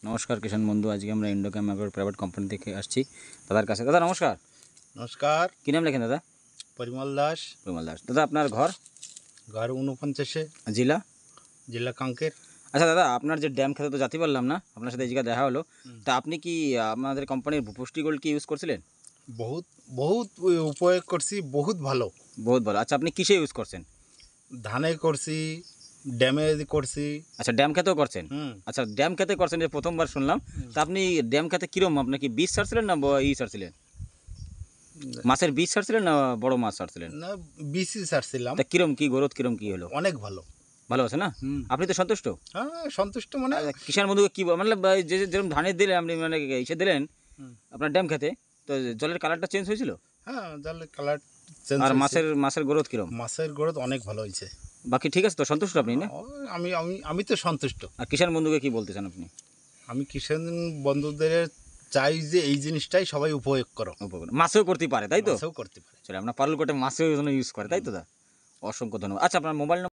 নমস্কার কিষাণ বন্ধু, আজকে আমরা ইন্ডোক্যাম অ্যাগ্রো প্রাইভেট কোম্পানি থেকে আসছি দাদার কাছে। দাদা নমস্কার। নমস্কার। কী নাম লেখেন দাদা? পরিমল দাস। রুমাল দাস। দাদা আপনার ঘর? ঘর 49, জেলা? জেলা কাঙ্কের। আচ্ছা দাদা, আপনার যে ড্যাম খেতে তো জাতি পারলাম না, আপনার সাথে এই জায়গায় দেখা হলো। তা আপনি কি আপনাদের কোম্পানির পুষ্টি গোল্ড কি ইউজ করছিলেন? বহুত বহুত উপয়োগ করছি, বহুত ভালো। বহুত ভালো। আচ্ছা আপনি কিসে ইউজ করছেন? ধানে করছি, ড্যামে করছি। আচ্ছা ড্যাম খেতেও করছেন? হুম। আচ্ছা ড্যাম খেতে করছেন, যে প্রথমবার শুনলাম। তা আপনি ড্যাম খেতে কীরকম, আপনি কি বীজ ছাড়ছিলেন না ছাড়ছিলেন? মাছের বীজ ছাড়ছিলেন না বড় মাছ ছাড়ছিলেন? না, বিসি ছাড়ছিলাম। তা কিরম কি গ্রোথ কিরম কি হলো? অনেক ভালো। ভালো আছে না? আপনি তো সন্তুষ্ট? হ্যাঁ, সন্তুষ্ট মানে। কিষাণ বন্ধুকে কি মানে যেরকম ধানের দিলেন আপনি, মানে ইসে দিলেন আপনার ড্যাম খেতে, তো জলের কালারটা চেঞ্জ হয়েছিল? হ্যাঁ, জলের কালার চেঞ্জ। আর মাছের গ্রোথ কিরম? মাছের গ্রোথ অনেক ভালো হয়েছে। বাকি ঠিক আছে তো, সন্তুষ্ট আপনি না? আমি আমি আমি তো সন্তুষ্ট। আর কিষাণ বন্ধুকে কি বলতে চান আপনি? আমি কিষাণ বন্ধুদের চাই যে এই জিনিসটাই সবাই উপয়োগ করো। মাছেও করতে পারে তাই তো? মাছেও করতে পারে। চলে আপনার পারুল কোটে মাছেও ইউজ করে তাই তো? দা অসংখ্য ধন্যবাদ। আচ্ছা আপনার মোবাইল